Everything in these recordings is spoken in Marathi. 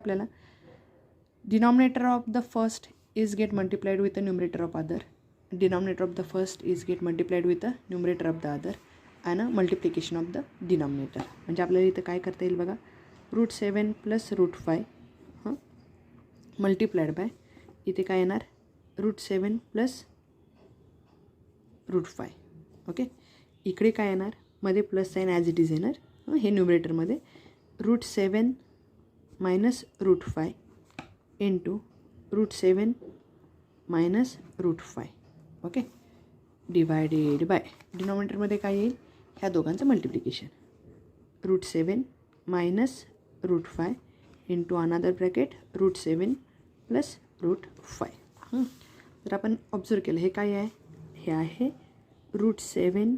आपल्याला denominator of the first is get multiplied with the numerator of other, denominator of the first is get multiplied with the numerator of the other and multiplication of the denominator. म्हणजे आपल्याला इथं काय करता येईल बघा, √7 + √5 मल्टिप्लाइड बाय इथे काय येणार √7 + √5. ओके, इकडे काय येणार मध्ये plus sign as it is येणार, हे न्यूमरेटरमध्ये √7 - √5 इंटू √7 - √5. ओके, डिवायडेड बाय डिनॉमिनेटरमध्ये काय येईल ह्या दोघांचं मल्टिप्लिकेशन √7 - √5 इंटू अनादर ब्रॅकेट √7 + √5. तर आपण ऑब्झर्व केलं हे काय आहे, हे आहे √7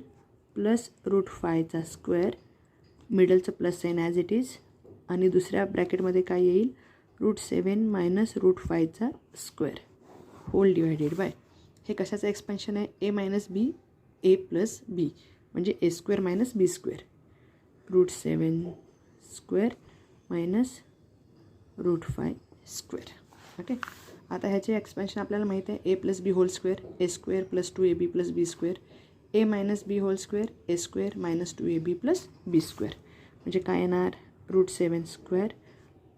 + √5चा स्क्वेअर, मिडलचं plus sign as it is, आणि दुसऱ्या ब्रॅकेटमध्ये काय येईल √7 - √5चा स्क्वेअर होल डिवायडेड बाय हे कशाचं एक्सपेन्शन आहे a - b a + b म्हणजे a² - b², √7 square - √5 square. Okay, आता ह्याचे एक्सपेन्शन आपल्याला माहिती आहे a + b whole square a² + 2ab + b², a - b whole square a² - 2ab + b². म्हणजे काय येणार √7 square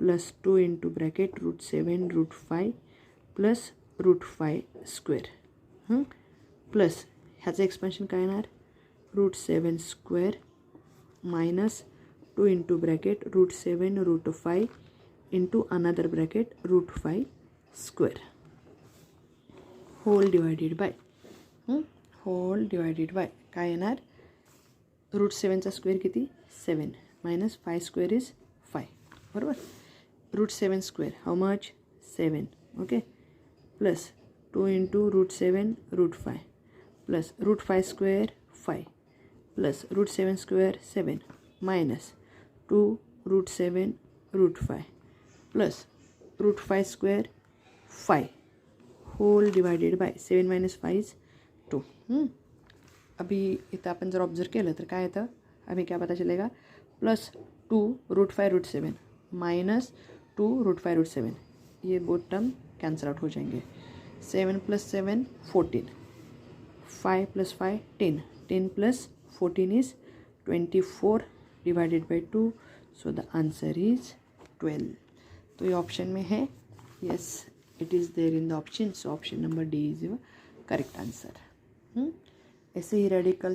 + 2 into bracket √7 √5 + √5 square plus ह्याचं एक्सपेन्शन काय येणार √7 square - 2 into bracket √7 √5 into another bracket √5 square whole divided by काय येणार √7चा स्क्वेअर किती 7 - 5 स्क्वेअर इज 5 बरोबर. √7 square how much 7. Okay, plus 2 into √7 √5 plus √5 square 5 plus √7 square 7 minus 2 √7 √5 plus √5 square 5 whole divided by 7 - 5 is 2. अभी इथं आपण जर ऑब्जर्व केलं तर काय येतं, अभी क्या पता चलेगा +2 √5 √7 माइनस 2 √5 √7, ये बोथ टर्म कैंसल आउट हो जाएंगे. 7 + 7 14, 5 + 5 10, 10 + 14 is 24 divided by 2, so the answer is 12. तो ये ऑप्शन में है, yes it is there in the option, so option number D is your correct answer. ऐसे ही रेडिकल